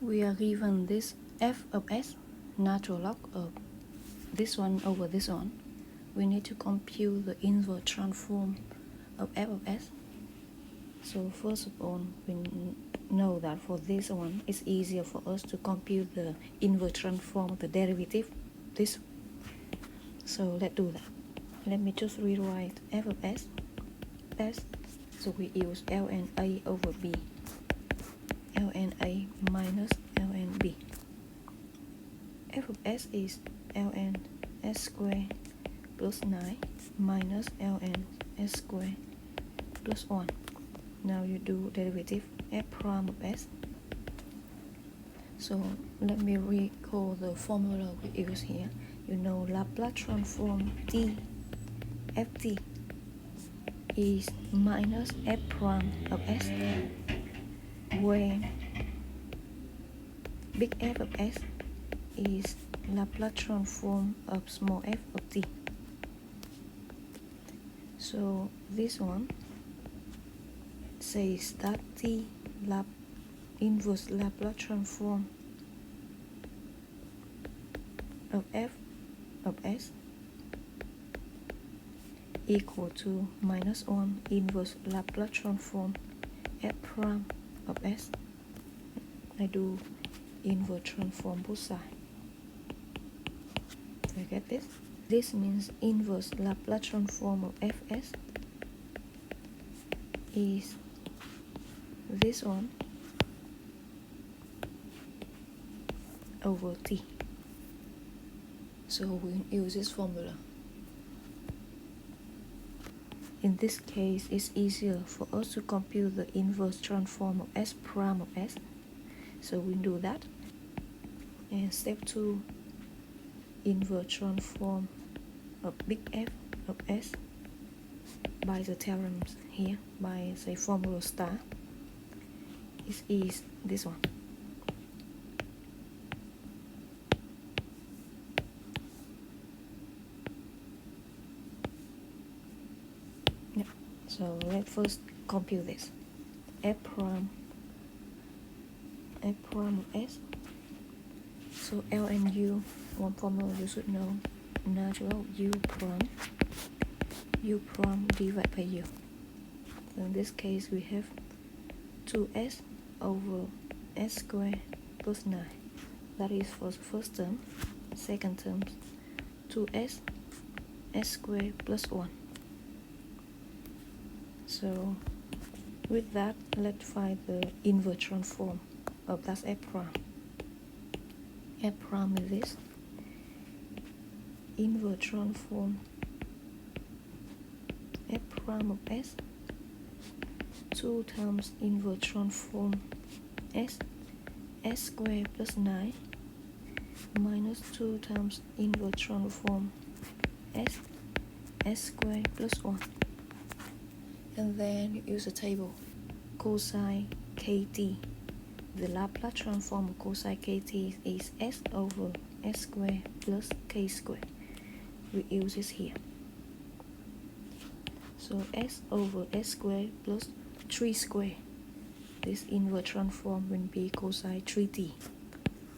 We are given this f of s, natural log of this one over this one. We need to compute the inverse transform of f of s. So first of all, we know that for this one, it's easier for us to compute the inverse transform of the derivative, this. So let's do that. Let me just rewrite f of s. So we use ln a over b. ln a minus ln b. f of s is ln s squared plus 9 minus ln s squared plus 1. Now you do derivative f prime of s. So let me recall the formula we use here. You know Laplace transform t ft is minus f prime of s, where big F of s is Laplace transform of small f of t. So this one says that t inverse Laplace transform of f of s equal to minus 1 inverse Laplace transform f prime of s. I do inverse transform both sides. You get this? This means inverse Laplace transform of fs is this one over t. So we use this formula. In this case, it's easier for us to compute the inverse transform of s prime of s. So we do that. And step 2, inverse transform of big F of s by the theorems here, by the formula star. It is this one. Yeah. So let's first compute this. F prime of s. So ln u, one formula you should know, natural u prime divided by u. So in this case we have 2s over s squared plus 9. That is for the first term. Second term, 2s s squared plus 1. So with that, let's find the inverse transform of that f prime. F prime is this. Inverse transform f prime of s, 2 times inverse transform s squared plus 9 minus 2 times inverse transform s squared plus 1. And then you use a table. Cosine kt. The Laplace transform of cosine kt is s over s squared plus k squared. We use this here. So s over s squared plus 3 squared. This inverse transform will be cosine 3t.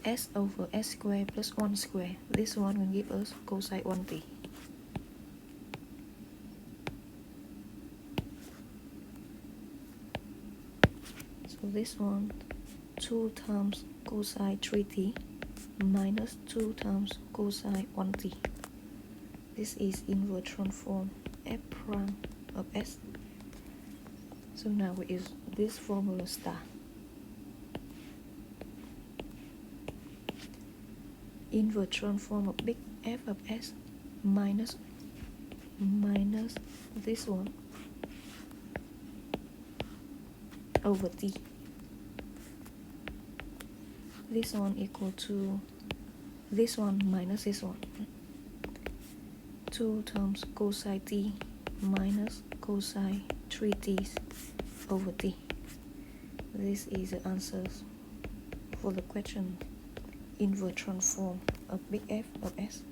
S over s squared plus 1 squared. This one will give us cosine 1t. So this one, 2 times cosine 3t minus 2 times cosine 1t. This is inverse transform f prime of s. So now we use this formula star. Inverse transform of big F of s minus this one over t. This one equal to this one minus this one. 2 times cosine t minus cosine 3t over t. This is the answers for the question inverse transform of big F of s.